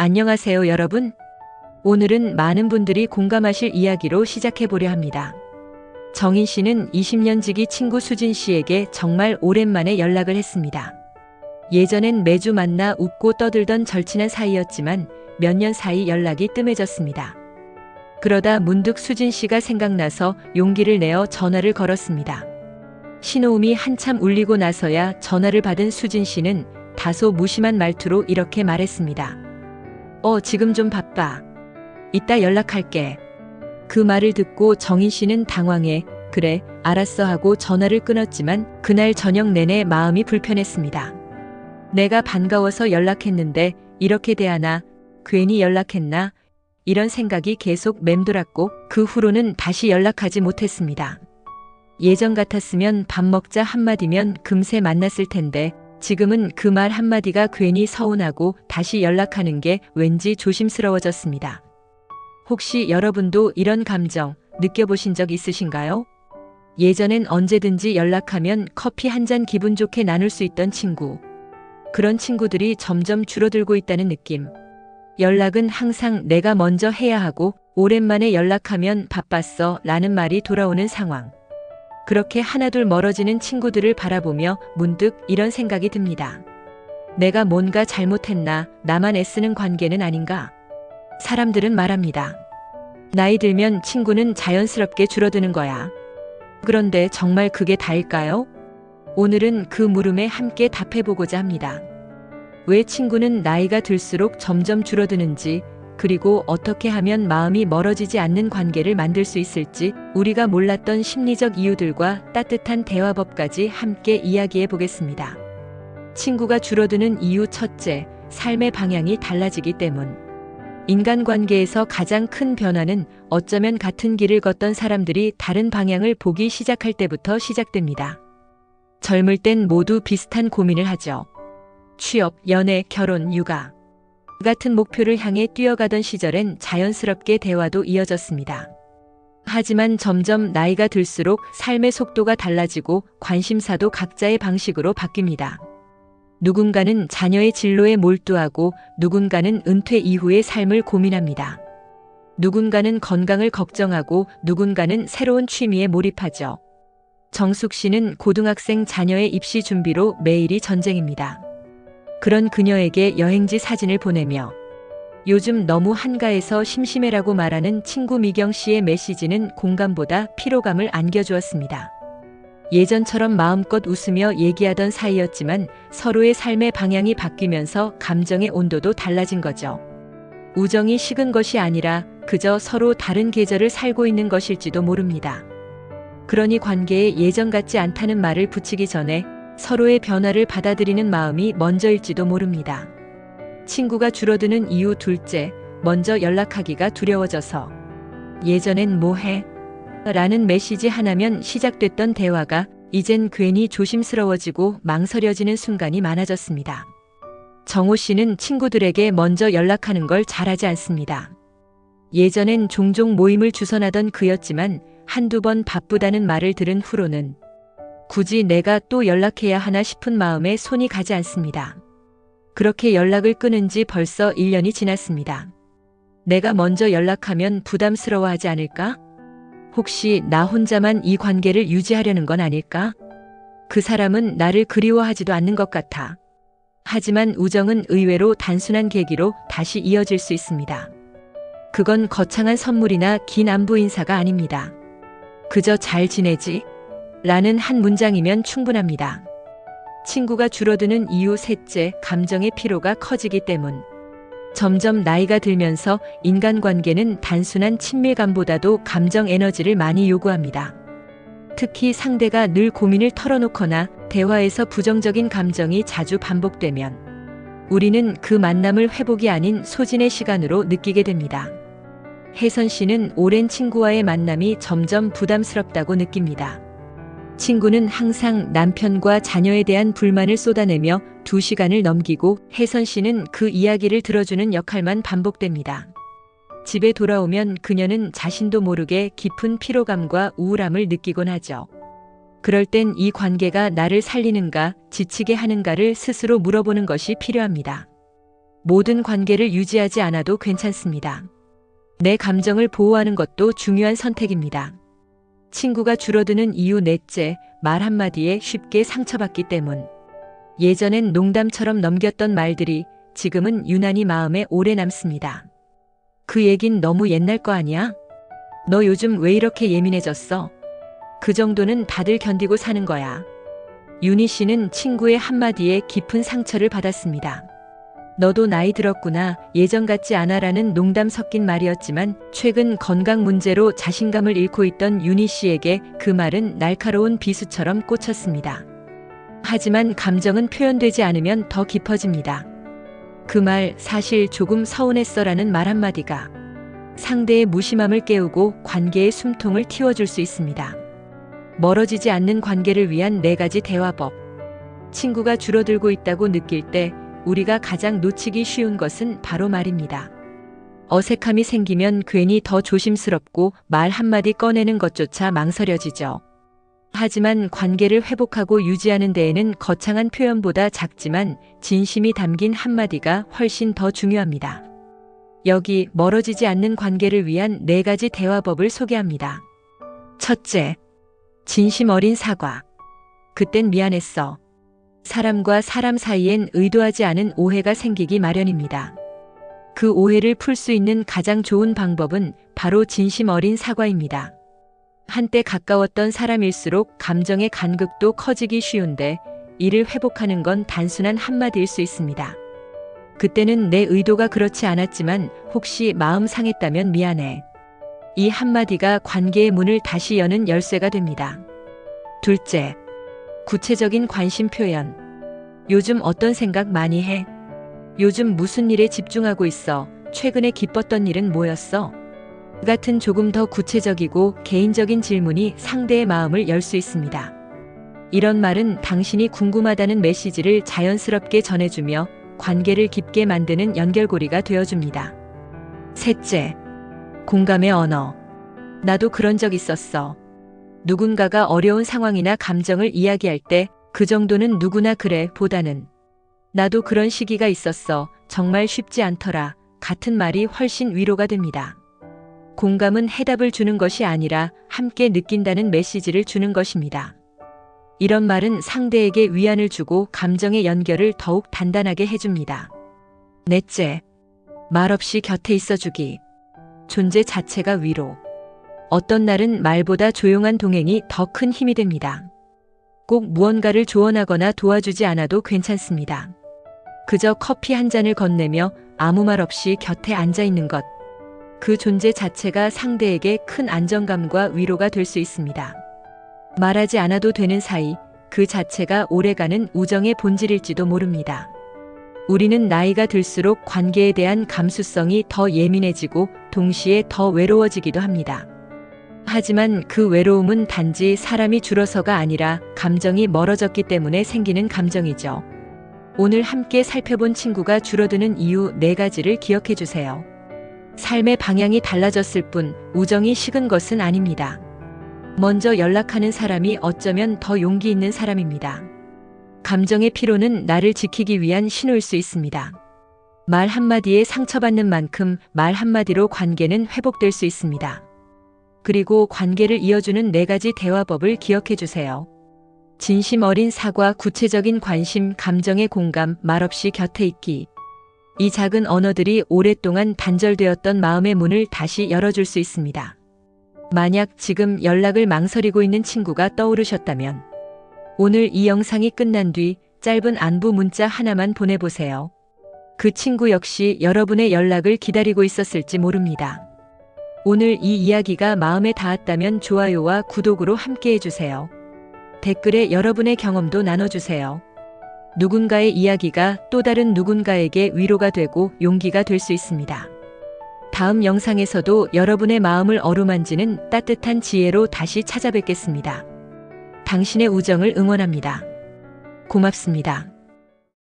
안녕하세요, 여러분. 오늘은 많은 분들이 공감하실 이야기로 시작해 보려 합니다. 정인 씨는 20년 지기 친구 수진 씨에게 정말 오랜만에 연락을 했습니다. 예전엔 매주 만나 웃고 떠들던 절친한 사이였지만 몇 년 사이 연락이 뜸해졌습니다. 그러다 문득 수진 씨가 생각나서 용기를 내어 전화를 걸었습니다. 신호음이 한참 울리고 나서야 전화를 받은 수진 씨는 다소 무심한 말투로 이렇게 말했습니다. 지금 좀 바빠. 이따 연락할게. 그 말을 듣고 정인 씨는 당황해 그래, 알았어 하고 전화를 끊었지만 그날 저녁 내내 마음이 불편했습니다. 내가 반가워서 연락했는데 이렇게 대하나, 괜히 연락했나, 이런 생각이 계속 맴돌았고 그 후로는 다시 연락하지 못했습니다. 예전 같았으면 밥 먹자 한마디면 금세 만났을 텐데 지금은 그 말 한마디가 괜히 서운하고 다시 연락하는 게 왠지 조심스러워졌습니다. 혹시 여러분도 이런 감정 느껴보신 적 있으신가요? 예전엔 언제든지 연락하면 커피 한 잔 기분 좋게 나눌 수 있던 친구. 그런 친구들이 점점 줄어들고 있다는 느낌. 연락은 항상 내가 먼저 해야 하고 오랜만에 연락하면 바빴어 라는 말이 돌아오는 상황. 그렇게 하나둘 멀어지는 친구들을 바라보며 문득 이런 생각이 듭니다. 내가 뭔가 잘못했나, 나만 애쓰는 관계는 아닌가? 사람들은 말합니다. 나이 들면 친구는 자연스럽게 줄어드는 거야. 그런데 정말 그게 다일까요? 오늘은 그 물음에 함께 답해보고자 합니다. 왜 친구는 나이가 들수록 점점 줄어드는지, 그리고 어떻게 하면 마음이 멀어지지 않는 관계를 만들 수 있을지 우리가 몰랐던 심리적 이유들과 따뜻한 대화법까지 함께 이야기해 보겠습니다. 친구가 줄어드는 이유 첫째, 삶의 방향이 달라지기 때문. 인간관계에서 가장 큰 변화는 어쩌면 같은 길을 걷던 사람들이 다른 방향을 보기 시작할 때부터 시작됩니다. 젊을 땐 모두 비슷한 고민을 하죠. 취업, 연애, 결혼, 육아. 같은 목표를 향해 뛰어가던 시절엔 자연스럽게 대화도 이어졌습니다. 하지만 점점 나이가 들수록 삶의 속도가 달라지고 관심사도 각자의 방식으로 바뀝니다. 누군가는 자녀의 진로에 몰두하고 누군가는 은퇴 이후의 삶을 고민합니다. 누군가는 건강을 걱정하고 누군가는 새로운 취미에 몰입하죠. 정숙 씨는 고등학생 자녀의 입시 준비로 매일이 전쟁입니다. 그런 그녀에게 여행지 사진을 보내며 요즘 너무 한가해서 심심해라고 말하는 친구 미경 씨의 메시지는 공감보다 피로감을 안겨주었습니다. 예전처럼 마음껏 웃으며 얘기하던 사이였지만 서로의 삶의 방향이 바뀌면서 감정의 온도도 달라진 거죠. 우정이 식은 것이 아니라 그저 서로 다른 계절을 살고 있는 것일지도 모릅니다. 그러니 관계에 예전 같지 않다는 말을 붙이기 전에 서로의 변화를 받아들이는 마음이 먼저일지도 모릅니다. 친구가 줄어드는 이유 둘째, 먼저 연락하기가 두려워져서. 예전엔 뭐해? 라는 메시지 하나면 시작됐던 대화가 이젠 괜히 조심스러워지고 망설여지는 순간이 많아졌습니다. 정호 씨는 친구들에게 먼저 연락하는 걸 잘하지 않습니다. 예전엔 종종 모임을 주선하던 그였지만 한두 번 바쁘다는 말을 들은 후로는 굳이 내가 또 연락해야 하나 싶은 마음에 손이 가지 않습니다. 그렇게 연락을 끊은 지 벌써 1년이 지났습니다. 내가 먼저 연락하면 부담스러워하지 않을까? 혹시 나 혼자만 이 관계를 유지하려는 건 아닐까? 그 사람은 나를 그리워하지도 않는 것 같아. 하지만 우정은 의외로 단순한 계기로 다시 이어질 수 있습니다. 그건 거창한 선물이나 긴 안부 인사가 아닙니다. 그저 잘 지내지? 라는 한 문장이면 충분합니다. 친구가 줄어드는 이유 셋째, 감정의 피로가 커지기 때문. 점점 나이가 들면서 인간관계는 단순한 친밀감보다도 감정 에너지를 많이 요구합니다. 특히 상대가 늘 고민을 털어놓거나 대화에서 부정적인 감정이 자주 반복되면 우리는 그 만남을 회복이 아닌 소진의 시간으로 느끼게 됩니다. 혜선 씨는 오랜 친구와의 만남이 점점 부담스럽다고 느낍니다. 친구는 항상 남편과 자녀에 대한 불만을 쏟아내며 2시간을 넘기고 혜선 씨는 그 이야기를 들어주는 역할만 반복됩니다. 집에 돌아오면 그녀는 자신도 모르게 깊은 피로감과 우울함을 느끼곤 하죠. 그럴 땐 이 관계가 나를 살리는가, 지치게 하는가를 스스로 물어보는 것이 필요합니다. 모든 관계를 유지하지 않아도 괜찮습니다. 내 감정을 보호하는 것도 중요한 선택입니다. 친구가 줄어드는 이유 넷째, 말 한마디에 쉽게 상처받기 때문. 예전엔 농담처럼 넘겼던 말들이 지금은 유난히 마음에 오래 남습니다. 그 얘긴 너무 옛날 거 아니야? 너 요즘 왜 이렇게 예민해졌어? 그 정도는 다들 견디고 사는 거야. 윤희 씨는 친구의 한마디에 깊은 상처를 받았습니다. 너도 나이 들었구나, 예전 같지 않아라는 농담 섞인 말이었지만 최근 건강 문제로 자신감을 잃고 있던 윤희 씨에게 그 말은 날카로운 비수처럼 꽂혔습니다. 하지만 감정은 표현되지 않으면 더 깊어집니다. 그 말 사실 조금 서운했어라는 말 한마디가 상대의 무심함을 깨우고 관계의 숨통을 틔워줄 수 있습니다. 멀어지지 않는 관계를 위한 4가지 대화법. 친구가 줄어들고 있다고 느낄 때 우리가 가장 놓치기 쉬운 것은 바로 말입니다. 어색함이 생기면 괜히 더 조심스럽고 말 한마디 꺼내는 것조차 망설여지죠. 하지만 관계를 회복하고 유지하는 데에는 거창한 표현보다 작지만 진심이 담긴 한마디가 훨씬 더 중요합니다. 여기 멀어지지 않는 관계를 위한 4가지 대화법을 소개합니다. 첫째, 진심 어린 사과. 그땐 미안했어. 사람과 사람 사이엔 의도하지 않은 오해가 생기기 마련입니다. 그 오해를 풀 수 있는 가장 좋은 방법은 바로 진심 어린 사과입니다. 한때 가까웠던 사람일수록 감정의 간극도 커지기 쉬운데 이를 회복하는 건 단순한 한마디일 수 있습니다. 그때는 내 의도가 그렇지 않았지만 혹시 마음 상했다면 미안해. 이 한마디가 관계의 문을 다시 여는 열쇠가 됩니다. 둘째, 구체적인 관심 표현. 요즘 어떤 생각 많이 해? 요즘 무슨 일에 집중하고 있어? 최근에 기뻤던 일은 뭐였어? 같은 조금 더 구체적이고 개인적인 질문이 상대의 마음을 열 수 있습니다. 이런 말은 당신이 궁금하다는 메시지를 자연스럽게 전해주며 관계를 깊게 만드는 연결고리가 되어줍니다. 셋째, 공감의 언어. 나도 그런 적 있었어. 누군가가 어려운 상황이나 감정을 이야기할 때 그 정도는 누구나 그래 보다는 나도 그런 시기가 있었어. 정말 쉽지 않더라. 같은 말이 훨씬 위로가 됩니다. 공감은 해답을 주는 것이 아니라 함께 느낀다는 메시지를 주는 것입니다. 이런 말은 상대에게 위안을 주고 감정의 연결을 더욱 단단하게 해줍니다. 넷째, 말없이 곁에 있어주기. 존재 자체가 위로. 어떤 날은 말보다 조용한 동행이 더 큰 힘이 됩니다. 꼭 무언가를 조언하거나 도와주지 않아도 괜찮습니다. 그저 커피 한 잔을 건네며 아무 말 없이 곁에 앉아 있는 것. 그 존재 자체가 상대에게 큰 안정감과 위로가 될 수 있습니다. 말하지 않아도 되는 사이, 그 자체가 오래가는 우정의 본질일지도 모릅니다. 우리는 나이가 들수록 관계에 대한 감수성이 더 예민해지고 동시에 더 외로워지기도 합니다. 하지만 그 외로움은 단지 사람이 줄어서가 아니라 감정이 멀어졌기 때문에 생기는 감정이죠. 오늘 함께 살펴본 친구가 줄어드는 이유 4가지를 기억해 주세요. 삶의 방향이 달라졌을 뿐 우정이 식은 것은 아닙니다. 먼저 연락하는 사람이 어쩌면 더 용기 있는 사람입니다. 감정의 피로는 나를 지키기 위한 신호일 수 있습니다. 말 한마디에 상처받는 만큼 말 한마디로 관계는 회복될 수 있습니다. 그리고 관계를 이어주는 4가지 대화법을 기억해 주세요. 진심 어린 사과, 구체적인 관심, 감정의 공감, 말없이 곁에 있기. 이 작은 언어들이 오랫동안 단절되었던 마음의 문을 다시 열어줄 수 있습니다. 만약 지금 연락을 망설이고 있는 친구가 떠오르셨다면 오늘 이 영상이 끝난 뒤 짧은 안부 문자 하나만 보내보세요. 그 친구 역시 여러분의 연락을 기다리고 있었을지 모릅니다. 오늘 이 이야기가 마음에 닿았다면 좋아요와 구독으로 함께 해주세요. 댓글에 여러분의 경험도 나눠주세요. 누군가의 이야기가 또 다른 누군가에게 위로가 되고 용기가 될 수 있습니다. 다음 영상에서도 여러분의 마음을 어루만지는 따뜻한 지혜로 다시 찾아뵙겠습니다. 당신의 우정을 응원합니다. 고맙습니다.